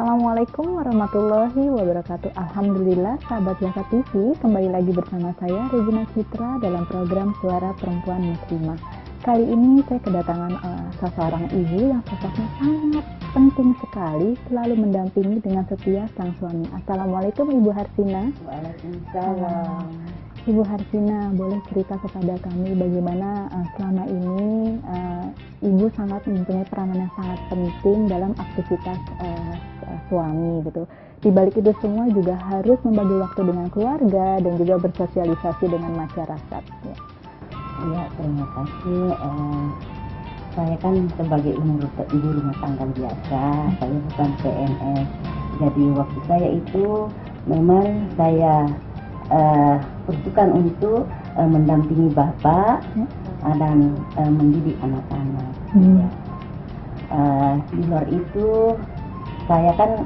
Assalamualaikum warahmatullahi wabarakatuh. Alhamdulillah, sahabat Zaka TV, kembali lagi bersama saya Regina Citra dalam program Suara Perempuan Muslimah. Kali ini saya kedatangan seseorang ibu yang sosoknya sangat penting sekali, selalu mendampingi dengan setia sang suami. Assalamualaikum Ibu Harsina. Waalaikumsalam. Ibu Harsina, boleh cerita kepada kami bagaimana selama ini Ibu sangat mempunyai peranan yang sangat penting dalam aktivitas suami gitu. Di balik itu semua juga harus membagi waktu dengan keluarga dan juga bersosialisasi dengan masyarakat. Ya, terima kasih. Saya kan sebagai ibu rumah tangga biasa, saya bukan PNS. Jadi waktu saya itu memang saya peruntukan untuk mendampingi bapak dan mendidik anak-anak. Di luar itu saya kan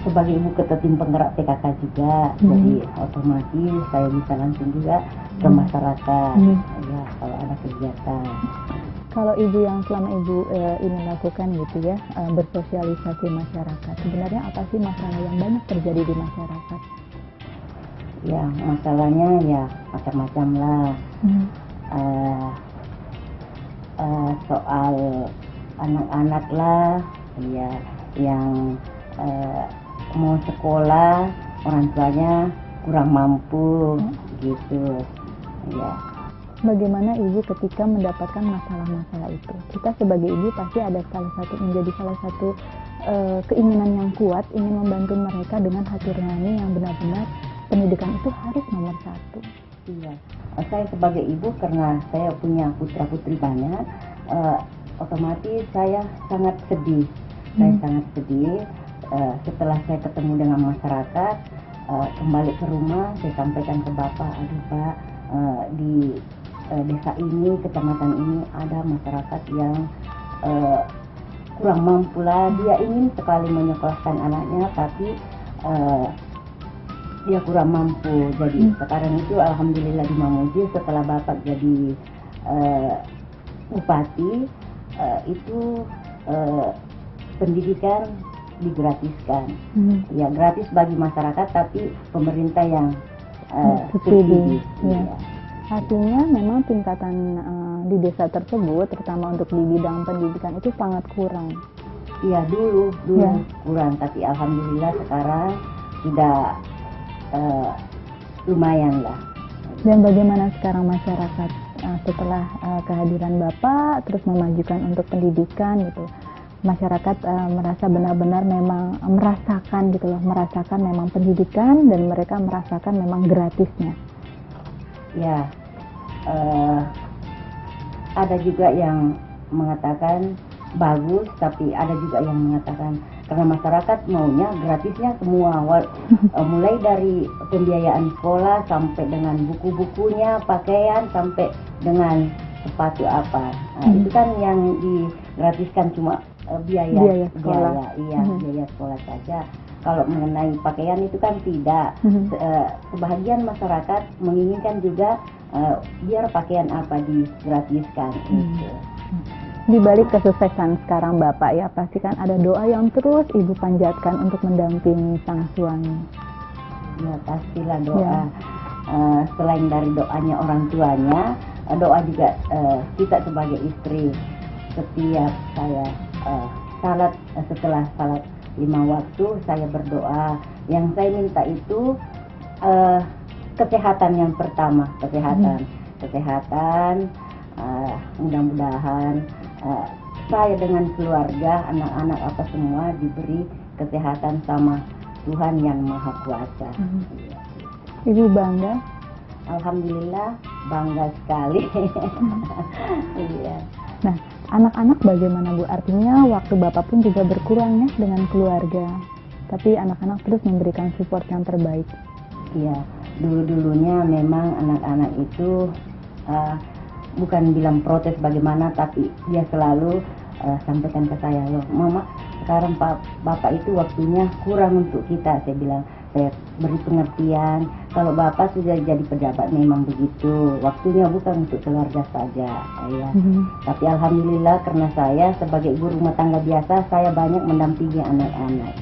sebagai ibu ketua tim penggerak PKK juga, jadi otomatis saya bisa langsung juga ke masyarakat ya kalau ada kegiatan. Kalau ibu yang selama ibu ini lakukan gitu ya, bersosialisasi masyarakat, sebenarnya apa sih masalah yang banyak terjadi di masyarakat? Ya, masalahnya ya macam-macam lah. Soal anak-anak lah, ya yang mau sekolah orang tuanya kurang mampu gitu. Ya. Bagaimana ibu ketika mendapatkan masalah-masalah itu? Kita sebagai ibu pasti ada menjadi salah satu keinginan yang kuat, ingin membantu mereka dengan hati nurani yang benar-benar pendidikan itu harus nomor satu. Iya, saya sebagai ibu karena saya punya putra-putri banyak, otomatis saya sangat sedih. Saya sangat sedih setelah saya ketemu dengan masyarakat, kembali ke rumah saya sampaikan ke bapak, aduh pak, di desa ini, kecamatan ini ada masyarakat yang kurang mampu lah. Dia ingin sekali menyekolahkan anaknya, tapi dia kurang mampu. Jadi sekarang itu alhamdulillah di Mamuju setelah bapak jadi bupati, itu pendidikan digratiskan. Ya gratis bagi masyarakat, tapi pemerintah yang subsidi. Ya. Artinya memang tingkatan di desa tersebut, terutama untuk di bidang pendidikan itu sangat kurang. Iya dulu kurang, tapi alhamdulillah sekarang sudah lumayan lah. Dan bagaimana sekarang masyarakat setelah kehadiran Bapak terus memajukan untuk pendidikan gitu, masyarakat merasa benar-benar memang merasakan gitu loh, merasakan memang pendidikan dan mereka merasakan memang gratisnya. Ya, ada juga yang mengatakan bagus, tapi ada juga yang mengatakan karena masyarakat maunya gratisnya semua, mulai dari pembiayaan sekolah sampai dengan buku-bukunya, pakaian sampai dengan sepatu apa. Itu kan yang digratiskan cuma biaya sekolah. Biaya sekolah saja. Kalau mengenai pakaian itu kan tidak. Sebahagian masyarakat menginginkan juga biar pakaian apa digratiskan. Di balik kesuksesan sekarang Bapak ya, pasti kan ada doa yang terus Ibu panjatkan untuk mendampingi sang suami. Ya pastilah doa. Selain dari doanya orang tuanya, doa juga kita sebagai istri. Setiap saya setelah salat 5 waktu saya berdoa. Yang saya minta itu kesehatan yang pertama, kesehatan. Mudah-mudahan saya dengan keluarga, anak-anak apa semua diberi kesehatan sama Tuhan yang Maha Kuasa. Ibu bangga? Alhamdulillah bangga sekali. Iya. Nah, anak-anak bagaimana Bu? Artinya waktu Bapak pun juga berkurang ya dengan keluarga, tapi anak-anak terus memberikan support yang terbaik. Iya, dulu-dulunya memang anak-anak itu bukan bilang protes bagaimana, tapi dia selalu sampaikan ke saya, loh Mama sekarang Bapak itu waktunya kurang untuk kita. Saya bilang respect, beri pengertian. Kalau bapak sudah jadi pejabat memang begitu, waktunya bukan untuk keluarga saja, ya. Tapi alhamdulillah karena saya sebagai ibu rumah tangga biasa, saya banyak mendampingi anak-anak.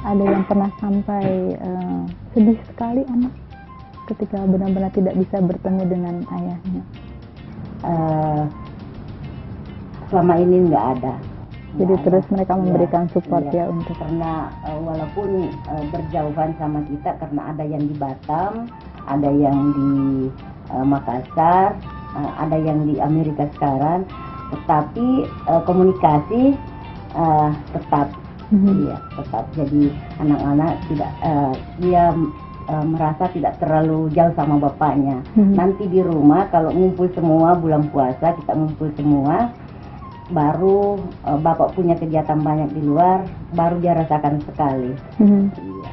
Ada yang pernah sampai sedih sekali anak ketika benar-benar tidak bisa bertemu dengan ayahnya? Selama ini nggak ada. Jadi terus mereka memberikan support ya untuk, karena walaupun berjauhan sama kita, karena ada yang di Batam, ada yang di Makassar, ada yang di Amerika sekarang, tetapi komunikasi tetap, iya tetap. Jadi anak-anak tidak dia merasa tidak terlalu jauh sama bapaknya. Nanti di rumah kalau ngumpul semua bulan puasa, kita ngumpul semua, baru bapak punya kegiatan banyak di luar, baru dia rasakan sekali. Iya.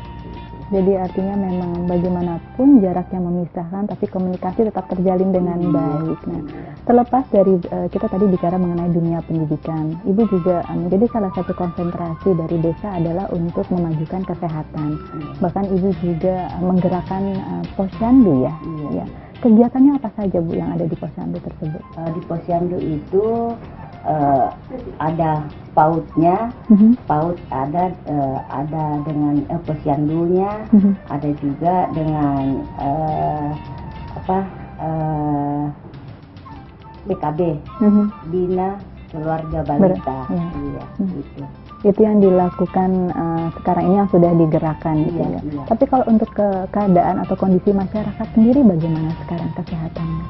Jadi artinya memang bagaimanapun jarak yang memisahkan, tapi komunikasi tetap terjalin dengan baik. Nah, terlepas dari kita tadi bicara mengenai dunia pendidikan, Ibu juga menjadi salah satu konsentrasi dari desa adalah untuk memajukan kesehatan. Bahkan Ibu juga menggerakkan posyandu ya. Ya. Kegiatannya apa saja Bu yang ada di posyandu tersebut? Di posyandu itu ada PAUD-nya, PAUD ada dengan posyandunya, ada juga dengan BKB, Bina Keluarga Balita. Iya, gitu. Itu yang dilakukan sekarang ini yang sudah digerakkan gitu ya. Tapi kalau untuk keadaan atau kondisi masyarakat sendiri bagaimana sekarang kesehatannya?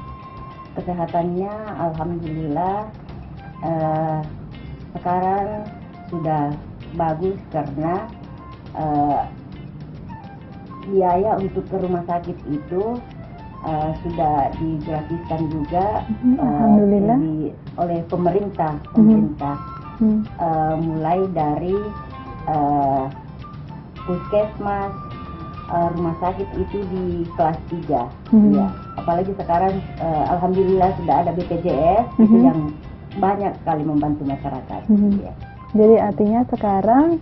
Kesehatannya alhamdulillah sekarang sudah bagus karena biaya untuk ke rumah sakit itu sudah digratiskan juga alhamdulillah oleh pemerintah. Mulai dari puskesmas, rumah sakit itu di kelas 3 ya. Apalagi sekarang alhamdulillah sudah ada BPJS itu yang banyak sekali membantu masyarakat. Ya. Jadi artinya sekarang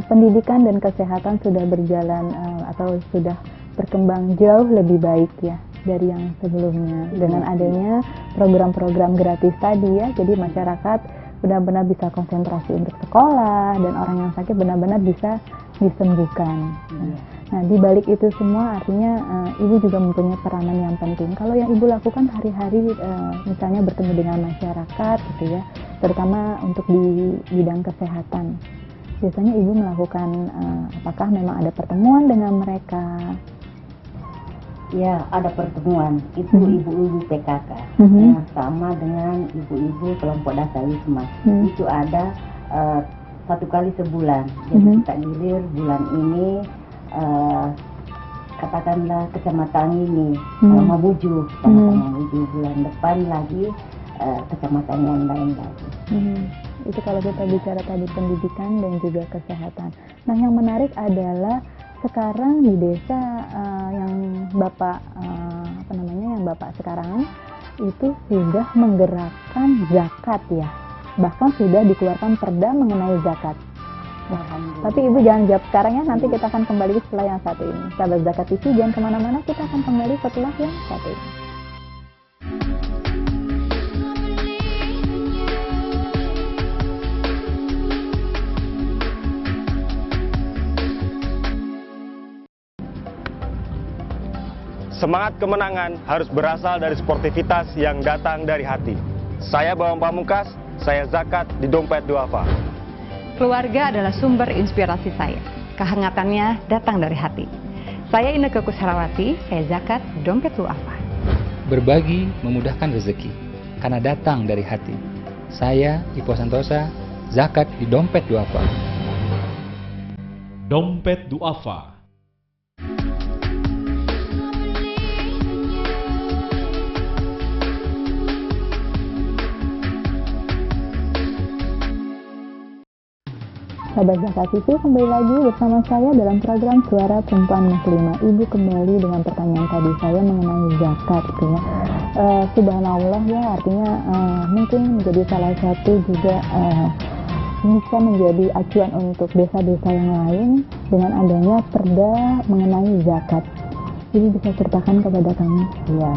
pendidikan dan kesehatan sudah berjalan atau sudah berkembang jauh lebih baik ya dari yang sebelumnya dengan adanya program-program gratis tadi ya. Jadi masyarakat benar-benar bisa konsentrasi untuk sekolah dan orang yang sakit benar-benar bisa disembuhkan. Nah, di balik itu semua artinya Ibu juga mempunyai peranan yang penting. Kalau yang Ibu lakukan hari-hari misalnya bertemu dengan masyarakat gitu ya, terutama untuk di bidang kesehatan. Biasanya Ibu melakukan apakah memang ada pertemuan dengan mereka? Ya, ada pertemuan. Itu ibu-ibu PKK. Sama dengan ibu-ibu kelompok dasar Wisma. Itu ada 1 kali sebulan. Jadi kita gilir bulan ini katakanlah kecamatan ini Mamuju, kecamatan Mamuju, bulan depan lagi kecamatan yang lain lagi. Itu kalau kita bicara tadi pendidikan dan juga kesehatan. Nah, yang menarik adalah sekarang di desa yang Bapak yang Bapak sekarang itu sudah menggerakkan zakat ya. Bahkan sudah dikeluarkan perda mengenai zakat. Tapi Ibu jangan jawab sekarang ya, nanti kita akan kembali setelah yang satu ini. Sahabat Zakat TV, jangan kemana-mana, kita akan kembali setelah yang satu ini. Semangat kemenangan harus berasal dari sportivitas yang datang dari hati. Saya Bawang Pamungkas, saya zakat di Dompet Duafa. Keluarga adalah sumber inspirasi saya. Kehangatannya datang dari hati. Saya Inneke Kusharawati, saya zakat Dompet Duafa. Berbagi memudahkan rezeki, karena datang dari hati. Saya Ipo Santosa, zakat di Dompet Duafa. Dompet Duafa. Sahabat Zakat TV, kembali lagi bersama saya dalam program Suara Perempuan Muslimah. Ibu kembali dengan pertanyaan tadi saya mengenai zakat gitu ya. Subhanallah ya, artinya mungkin menjadi salah satu juga bisa menjadi acuan untuk desa-desa yang lain dengan adanya perda mengenai zakat. Ibu bisa ceritakan kepada kami? Iya,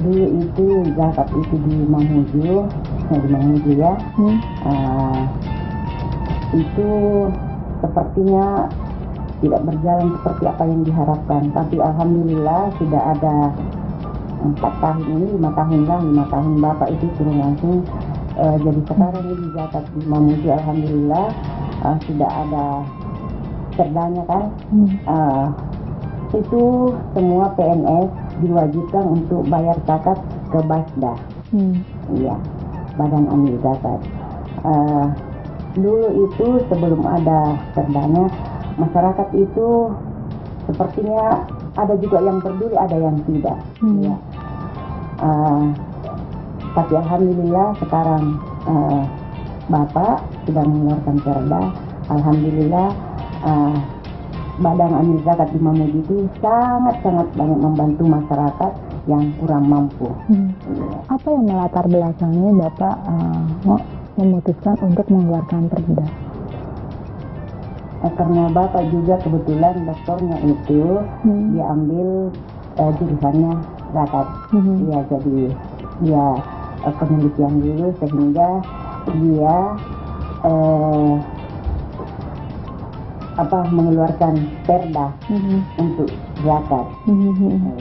dulu itu zakat itu di Mamuju ya. Itu sepertinya tidak berjalan seperti apa yang diharapkan. Tapi alhamdulillah sudah ada 4 tahun ini, 5 tahun Bapak itu turun langsung. Jadi sekarang ini zakat di Mamuju alhamdulillah sudah ada perdanya kan. Itu semua PNS diwajibkan untuk bayar zakat ke Basda. Iya, Badan Amil Zakat. Dulu itu sebelum ada perdanya, masyarakat itu sepertinya ada juga yang peduli, ada yang tidak. Ya. Tapi alhamdulillah sekarang Bapak sudah mengeluarkan perda. Alhamdulillah Badan Amil Zakat di Mamuju itu sangat-sangat banyak membantu masyarakat yang kurang mampu. Apa yang melatar belakangi Bapak memutuskan untuk mengeluarkan perda? Karena Bapak juga kebetulan doktornya itu dia ambil jurusannya zakat. Ya, jadi dia penelitian dulu sehingga dia mengeluarkan perda untuk zakat.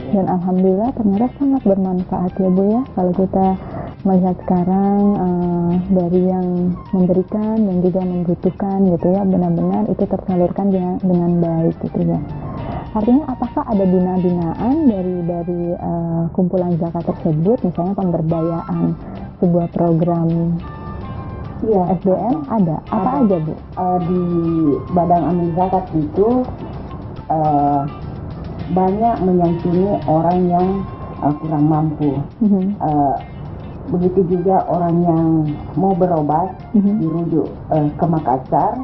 Dan alhamdulillah ternyata sangat bermanfaat ya Bu ya, kalau kita melihat sekarang dari yang memberikan dan juga membutuhkan gitu ya, benar-benar itu tersalurkan dengan baik gitu ya. Artinya apakah ada binaan dari kumpulan zakat tersebut, misalnya pemberdayaan sebuah program SDM ada? Apa aja Bu? Di Badan Amil Zakat itu banyak menyantuni orang yang kurang mampu. Begitu juga orang yang mau berobat dirujuk ke Makassar,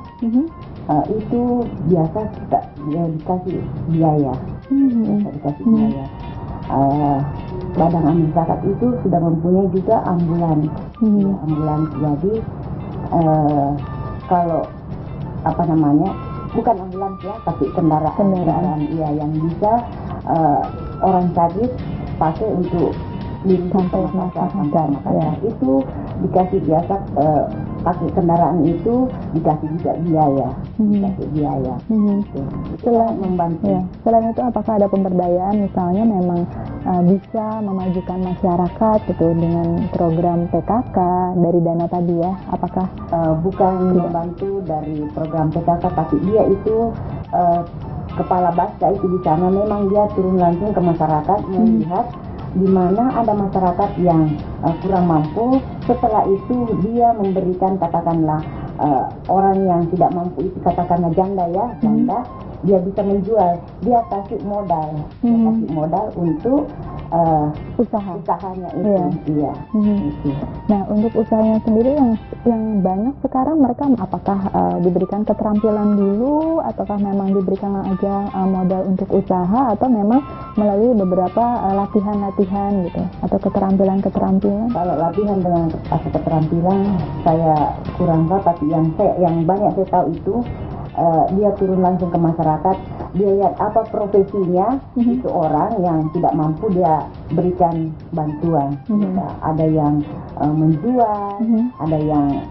itu biasa kita dikasih biaya. Badan Amil Zakat itu sudah mempunyai juga ambulans. Ambulans, jadi kalau bukan ambulans ya, tapi kendaraan yang bisa orang sakit pakai untuk sampai Makassar. Itu dikasih biasa, pakai kendaraan itu dikasih juga biaya. Selain membantu. Selain itu apakah ada pemberdayaan, misalnya memang bisa memajukan masyarakat gitu dengan program PKK dari dana tadi ya? Apakah bukan membantu dari program PKK, tapi dia itu kepala Basda itu di sana memang dia turun langsung ke masyarakat melihat di mana ada masyarakat yang kurang mampu. Setelah itu dia memberikan, katakanlah orang yang tidak mampu itu katakanlah janda, dia bisa menjual, dia kasih modal, untuk usahanya itu. Itu. Nah, untuk usahanya sendiri yang banyak sekarang mereka apakah diberikan keterampilan dulu, ataukah memang diberikan aja modal untuk usaha, atau memang melalui beberapa latihan-latihan gitu, atau keterampilan? Kalau latihan dengan keterampilan saya kurang tahu, tapi yang banyak saya tahu itu dia turun langsung ke masyarakat, dia lihat apa profesinya itu orang yang tidak mampu, dia berikan bantuan. Ada yang menjual, ada yang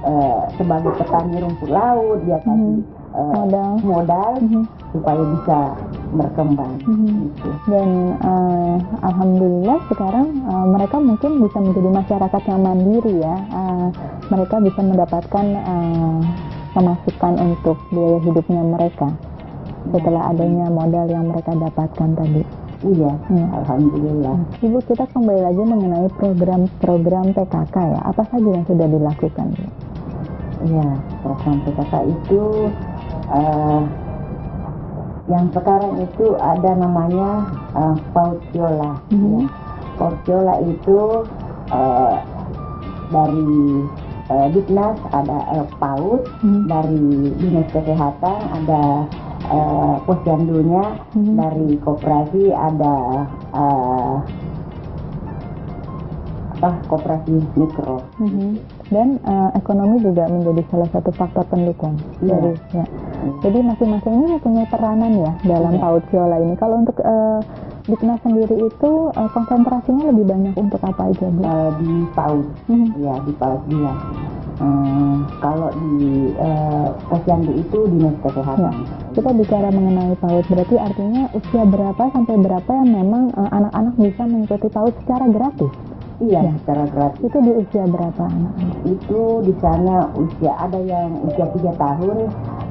sebagai petani rumput laut, dia kasih modal supaya bisa berkembang. Dan alhamdulillah sekarang mereka mungkin bisa menjadi masyarakat yang mandiri ya. Mereka bisa mendapatkan pemasukan untuk biaya hidupnya mereka setelah adanya modal yang mereka dapatkan tadi. Iya. Alhamdulillah. Ibu, kita kembali lagi mengenai program PKK ya. Apa saja yang sudah dilakukan? Iya, program PKK itu yang sekarang itu ada namanya Pautiola. Pautiola itu dari Dignas ada PAUD, dari Dinas Kesehatan ada posyandunya, dari koperasi ada koperasi mikro. dan ekonomi juga menjadi salah satu faktor pendukung. Jadi masing-masing ini mempunyai peranan ya dalam PAUD Viola ini. Kalau untuk Diknas sendiri itu konsentrasinya lebih banyak untuk apa aja, Bu? Di PAUD, ya di PAUD dia. Kalau di Posyandu itu dinas kesehatan. Kita bicara mengenai PAUD, berarti artinya usia berapa sampai berapa yang memang anak-anak bisa mengikuti PAUD secara gratis? Iya, secara gratis. Itu di usia berapa anak? Itu di sana usia, ada yang usia 3 tahun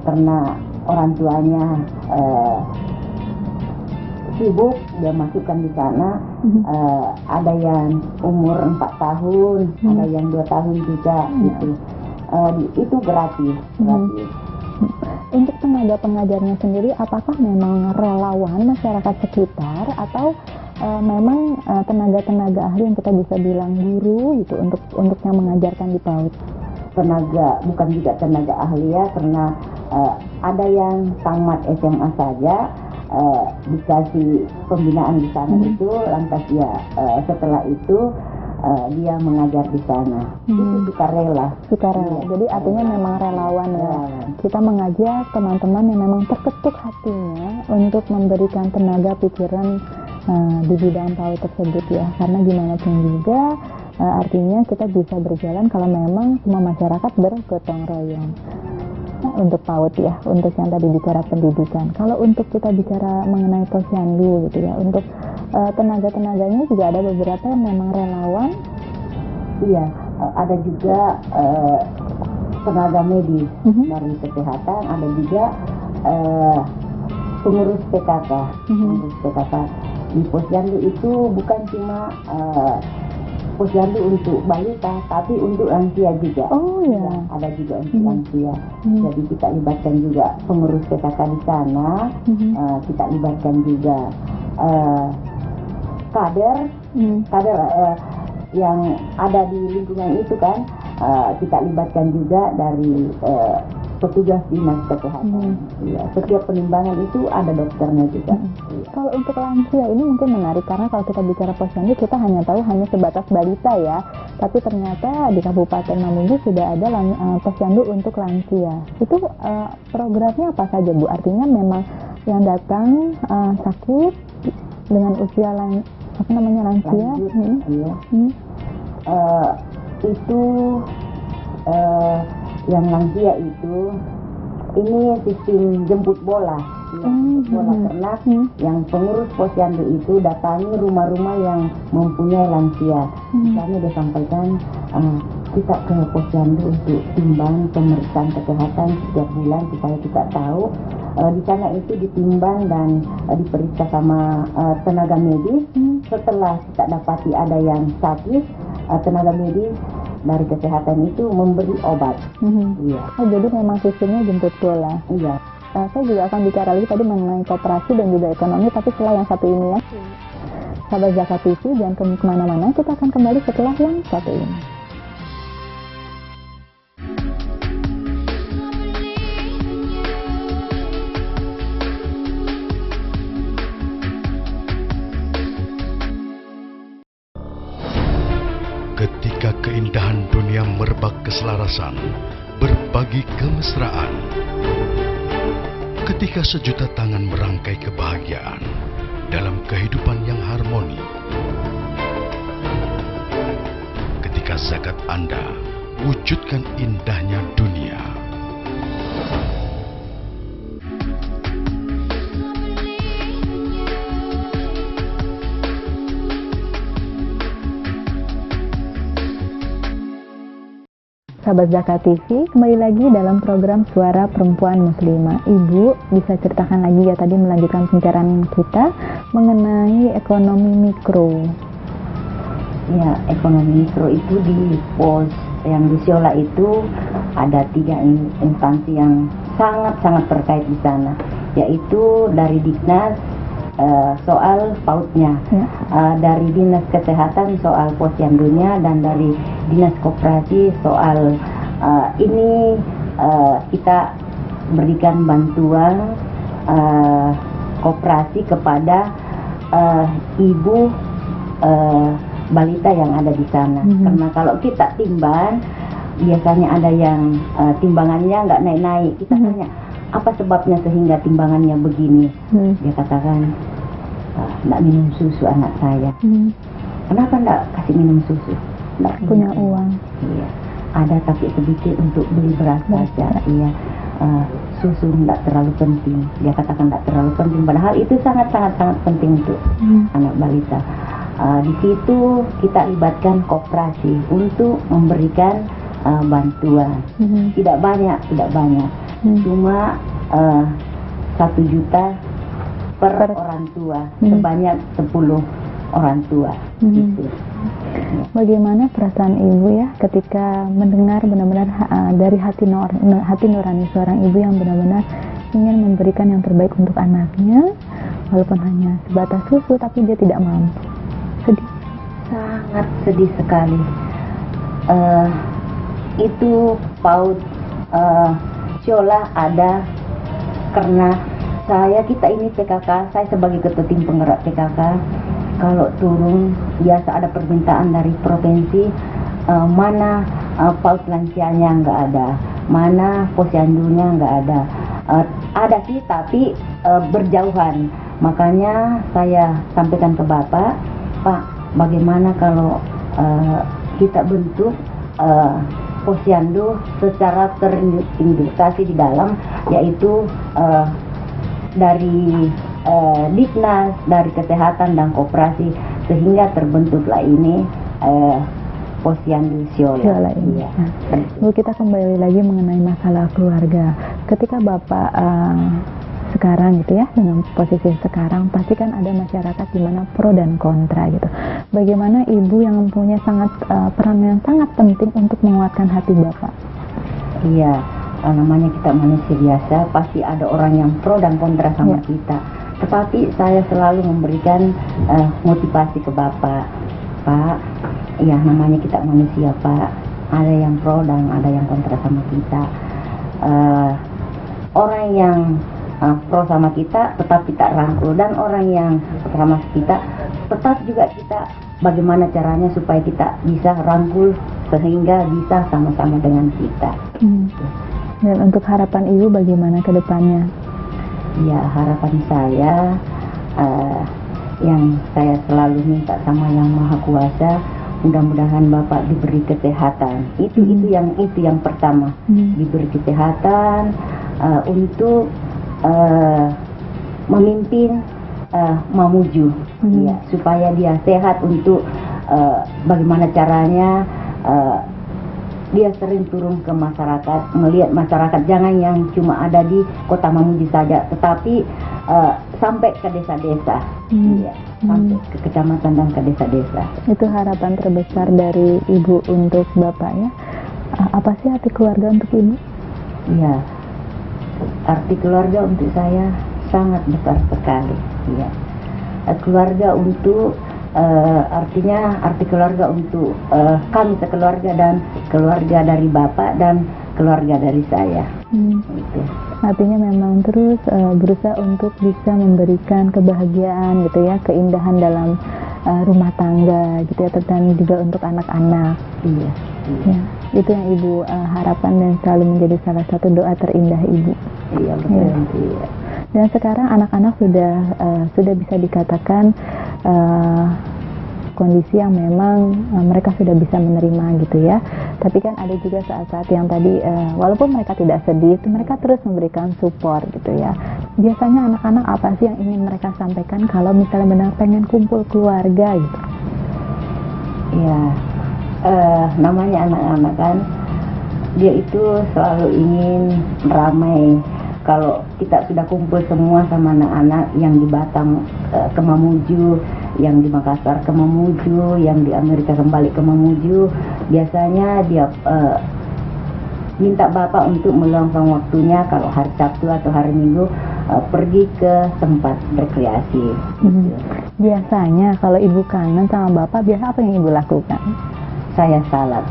karena orang tuanya sibuk, dia masukkan di sana. Ada yang umur 4 tahun, ada yang 2 tahun juga gitu. Itu gratis. Untuk tenaga pengajarnya sendiri, apakah memang relawan masyarakat sekitar atau memang tenaga-tenaga ahli yang kita bisa bilang guru gitu untuk yang mengajarkan di PAUD? Tenaga, bukan juga tenaga ahli ya, karena ada yang tamat SMA saja, dikasih pembinaan di sana itu, lantas ya setelah itu dia mengajar di sana. Itu sukarela. Jadi artinya memang relawan ya. Kita mengajak teman-teman yang memang terketuk hatinya untuk memberikan tenaga pikiran di bidang PAUD tersebut ya. Karena gimana pun juga artinya kita bisa berjalan kalau memang semua masyarakat bergotong royong. Untuk PAUD ya, untuk yang tadi bicara pendidikan. Kalau untuk kita bicara mengenai Posyandu gitu ya, untuk tenaga-tenaganya juga ada beberapa yang memang relawan. Iya, ada juga tenaga medis dari kesehatan, ada juga pengurus PKK. Pengurus PKK di Posyandu itu bukan cuma Posyandu untuk balita, tapi untuk lansia juga. Oh ya. Ada juga untuk lansia. Jadi kita libatkan juga pengurus PKK di sana. Kita libatkan juga kader yang ada di lingkungan itu kan. Kita libatkan juga dari petugas dinas kesehatan. Ya, setiap penimbangan itu ada dokternya juga. Kalau untuk lansia ini mungkin menarik karena kalau kita bicara Posyandu kita hanya tahu hanya sebatas balita ya, tapi ternyata di Kabupaten Mamuju sudah ada Posyandu untuk lansia. Itu programnya apa saja, Bu? Artinya memang yang datang sakit dengan usia lansia. Itu yang lansia itu ini sistem jemput bola. Bola ternak yang pengurus Posyandu itu datangi rumah-rumah yang mempunyai lansia. Kami disampaikan kita ke Posyandu untuk timbang pemeriksaan kesehatan setiap bulan supaya kita tahu. Di sana itu ditimbang dan diperiksa sama tenaga medis. Setelah kita dapati ada yang sakit, tenaga medis dari kesehatan itu memberi obat. Iya. Jadi memang sistemnya jemput bola. Iya. Saya juga akan bicara lagi tadi mengenai koperasi dan juga ekonomi, tapi setelah yang satu ini ya. Sahabat Zakat TV, jangan kemana-mana, kita akan kembali setelah yang satu ini. Ketika keindahan dunia merebak keselarasan, berbagi kemesraan. Ketika sejuta tangan merangkai kebahagiaan dalam kehidupan yang harmoni. Ketika zakat Anda wujudkan indahnya dunia. Sahabat Zakat TV, kembali lagi dalam program Suara Perempuan Muslimah. Ibu bisa ceritakan lagi ya tadi melanjutkan pembicaraan kita mengenai ekonomi mikro. Ya, ekonomi mikro itu di pos yang di Siola itu ada 3 instansi yang sangat-sangat terkait di sana, yaitu dari Diknas soal PAUD-nya, dari Dinas Kesehatan soal Posyandunya, dan dari Dinas Koperasi soal ini kita berikan bantuan koperasi kepada ibu balita yang ada di sana. Karena kalau kita timbang biasanya ada yang timbangannya nggak naik-naik. Kita tanya, apa sebabnya sehingga timbangannya begini? Dia katakan, nggak minum susu anak saya. Kenapa nggak kasih minum susu? Nggak Punya uang. Iya, ada tapi sedikit untuk beli beras saja. Iya, susu nggak terlalu penting. Dia katakan nggak terlalu penting, padahal itu sangat penting untuk anak balita. Di situ kita libatkan koperasi untuk memberikan bantuan. Tidak banyak, cuma 1 juta per orang tua, sebanyak 10 orang tua. Gitu. Bagaimana perasaan ibu ya ketika mendengar benar-benar dari hati nurani seorang ibu yang benar-benar ingin memberikan yang terbaik untuk anaknya, walaupun hanya sebatas susu tapi dia tidak mampu. Sedih. Sangat sedih sekali. Itu PAUD Siola ada karena kita ini PKK, saya sebagai ketua tim penggerak PKK, kalau turun biasa ada permintaan dari provinsi, mana PAUD lansianya nggak ada, mana posyandunya nggak ada. Ada sih tapi berjauhan. Makanya saya sampaikan ke Bapak, Pak, bagaimana kalau kita bentuk posyandu secara terintegrasi di dalam, yaitu dari Diknas, dari kesehatan dan koperasi, sehingga terbentuklah ini posyandu Siola. Iya. Bu, kita kembali lagi mengenai masalah keluarga. Ketika Bapak sekarang gitu ya, dengan posisi sekarang, pasti kan ada masyarakat di mana pro dan kontra gitu. Bagaimana ibu yang mempunyai peran yang sangat penting untuk menguatkan hati Bapak? Iya, namanya kita manusia biasa, pasti ada orang yang pro dan kontra sama kita. Tetapi saya selalu memberikan motivasi ke Bapak. Pak, ya namanya kita manusia Pak, ada yang pro dan ada yang kontra sama kita. Orang yang pro sama kita tetap kita rangkul, dan orang yang sama kita tetap juga kita bagaimana caranya supaya kita bisa rangkul sehingga bisa sama-sama dengan kita. Dan untuk harapan ibu bagaimana ke depannya? Ya, harapan saya yang saya selalu minta sama Yang Maha Kuasa, mudah-mudahan Bapak diberi kesehatan. Itu yang pertama, diberi kesehatan untuk memimpin Mamuju, ya, supaya dia sehat untuk bagaimana caranya dia sering turun ke masyarakat, melihat masyarakat, jangan yang cuma ada di kota Mamuju saja, tetapi sampai ke desa-desa, ya, sampai ke kecamatan dan ke desa-desa. Itu harapan terbesar dari ibu untuk Bapak ya. Apa sih arti keluarga untuk ibu? Ya, arti keluarga untuk saya sangat besar sekali. Ya, keluarga untuk artinya arti keluarga untuk kami sekeluarga, dan keluarga dari Bapak dan keluarga dari saya. Gitu. Artinya memang terus berusaha untuk bisa memberikan kebahagiaan gitu ya, keindahan dalam rumah tangga gitu ya, dan juga untuk anak-anak. Iya. Ya, itu yang ibu harapkan dan selalu menjadi salah satu doa terindah ibu. Iya, betul. Iya. Dan sekarang anak-anak sudah bisa dikatakan kondisi yang memang mereka sudah bisa menerima gitu ya. Tapi kan ada juga saat-saat yang tadi walaupun mereka tidak sedih, mereka terus memberikan support gitu ya. Biasanya anak-anak apa sih yang ingin mereka sampaikan kalau misalnya benar pengen kumpul keluarga gitu? Ya, namanya anak-anak kan, dia itu selalu ingin ramai. Kalau kita sudah kumpul semua sama anak-anak yang di Batam ke Mamuju, yang di Makassar ke Mamuju, yang di Amerika kembali ke Mamuju, biasanya dia minta Bapak untuk meluangkan waktunya kalau hari Sabtu atau hari Minggu pergi ke tempat rekreasi. Biasanya kalau ibu kangen sama Bapak, biasa apa yang ibu lakukan? Saya salat.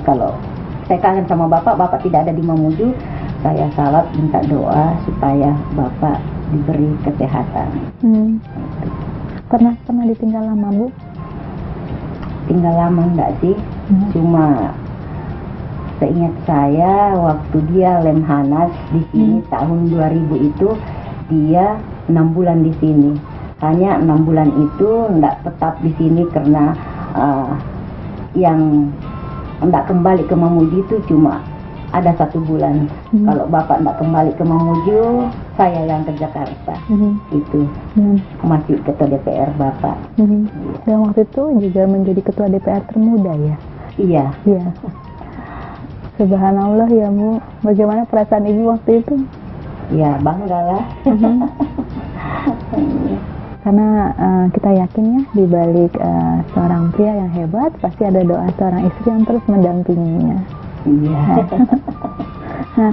Kalau saya kangen sama Bapak tidak ada di Mamuju, saya salat minta doa supaya Bapak diberi kesehatan. Pernah ditinggal lama Bu? Tinggal lama enggak sih? Cuma Seingat saya waktu dia Lemhanas di sini tahun 2000 itu dia 6 bulan di sini. Hanya 6 bulan itu tidak tetap di sini karena yang tidak kembali ke Mamuju itu cuma ada 1 bulan. Kalau bapak tidak kembali ke Mamuju, saya yang ke Jakarta. Itu masih ketua DPR bapak. Dan waktu itu juga menjadi ketua DPR termuda ya? Iya. Iya. Subhanallah ya Bu. Bagaimana perasaan Ibu waktu itu? Ya bangga lah. Karena kita yakin ya di balik seorang pria yang hebat pasti ada doa seorang istri yang terus mendampinginya. Iya. Nah,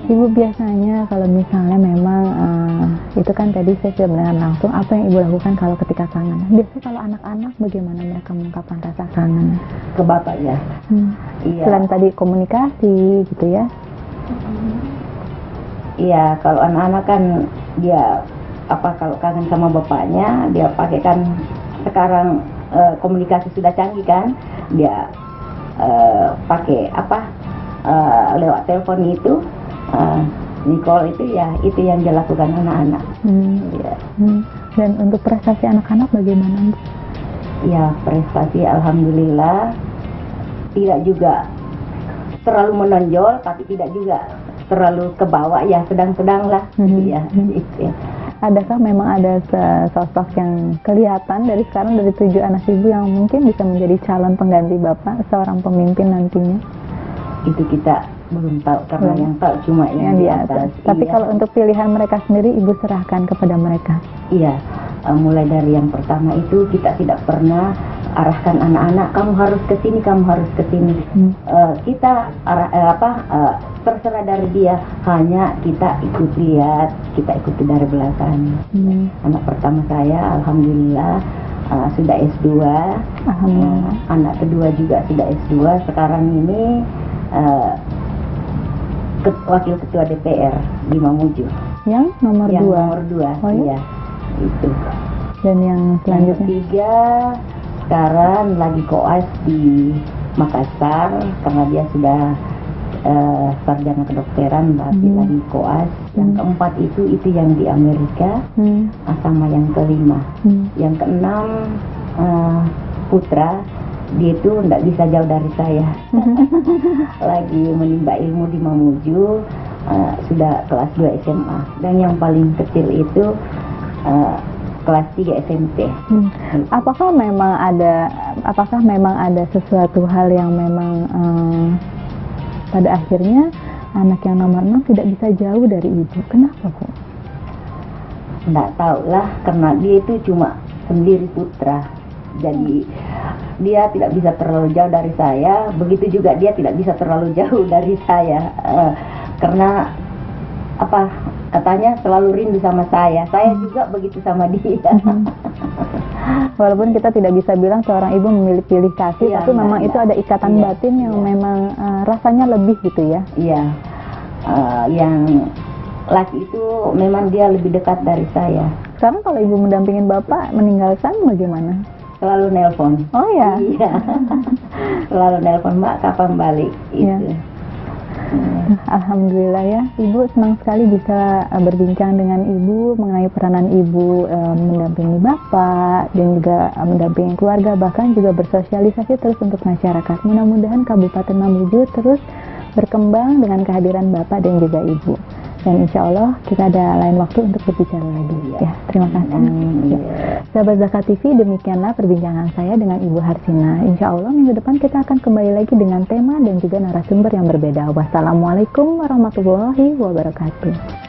Ibu biasanya kalau misalnya memang itu kan tadi saya sudah mendengar langsung apa yang Ibu lakukan kalau ketika kangen. Biasanya kalau anak-anak bagaimana mereka mengungkapkan rasa kangen? Ke bapak ya. Iya. Selain tadi komunikasi gitu ya. Iya, kalau anak-anak kan dia kalau kangen sama bapaknya dia pakai kan sekarang komunikasi sudah canggih kan, dia pakai lewat telepon itu Nicole itu ya itu yang dilakukan anak-anak. Ya. Dan untuk prestasi anak-anak bagaimana? Ya prestasi alhamdulillah tidak juga terlalu menonjol tapi tidak juga terlalu ke bawah, ya sedang-sedang lah. Ya, gitu. Adakah memang ada sosok yang kelihatan dari sekarang dari 7 anak Ibu yang mungkin bisa menjadi calon pengganti Bapak, seorang pemimpin nantinya? Itu kita belum tahu karena yang tahu cuma yang di atas. Tapi iya. Kalau untuk pilihan mereka sendiri Ibu serahkan kepada mereka? Iya, mulai dari yang pertama itu kita tidak pernah arahkan anak-anak kamu harus ke sini, kamu harus ke sini. Kita terserah dari dia, hanya kita ikut lihat, kita ikuti dari belakang. Anak pertama saya alhamdulillah sudah S2. Anak kedua juga sudah S2. Sekarang ini wakil ketua DPR di Mamuju. Yang nomor 2? Yang nomor 2, oh, iya. Itu. Dan yang selanjutnya? Yang ketiga sekarang lagi koas di Makassar karena dia sudah sarjana kedokteran, berarti lagi koas. Yang keempat itu yang di Amerika, sama yang kelima. Yang keenam putra, dia itu tidak bisa jauh dari saya. Lagi menimba ilmu di Mamuju, sudah kelas 2 SMA. Dan yang paling kecil itu kelas 3 SMP. Apakah memang ada sesuatu hal yang memang pada akhirnya anak yang nomor 6 tidak bisa jauh dari Ibu? Kenapa Bu? Tidak tahu lah, karena dia itu cuma sendiri putra. Jadi dia tidak bisa terlalu jauh dari saya, begitu juga dia tidak bisa terlalu jauh dari saya. Karena katanya selalu rindu sama saya juga begitu sama dia. Walaupun kita tidak bisa bilang seorang ibu memilih kasih, tapi memang itu ada ikatan batin yang memang rasanya lebih gitu ya. Iya, yang laki itu memang dia lebih dekat dari saya. Sekarang kalau ibu mendampingin bapak meninggalkan bagaimana? Selalu nelpon. Oh ya? Iya. Selalu nelpon, Mbak kapan balik? Itu. Alhamdulillah ya, Ibu senang sekali bisa berbincang dengan Ibu mengenai peranan Ibu mendampingi Bapak dan juga mendampingi keluarga, bahkan juga bersosialisasi terus untuk masyarakat. Mudah-mudahan Kabupaten Mamuju terus berkembang dengan kehadiran Bapak dan juga Ibu. Dan insya Allah kita ada lain waktu untuk berbicara lagi. Ya, terima kasih. Ya. Sahabat Zakat TV, demikianlah perbincangan saya dengan Ibu Harsina. Insya Allah minggu depan kita akan kembali lagi dengan tema dan juga narasumber yang berbeda. Wassalamualaikum warahmatullahi wabarakatuh.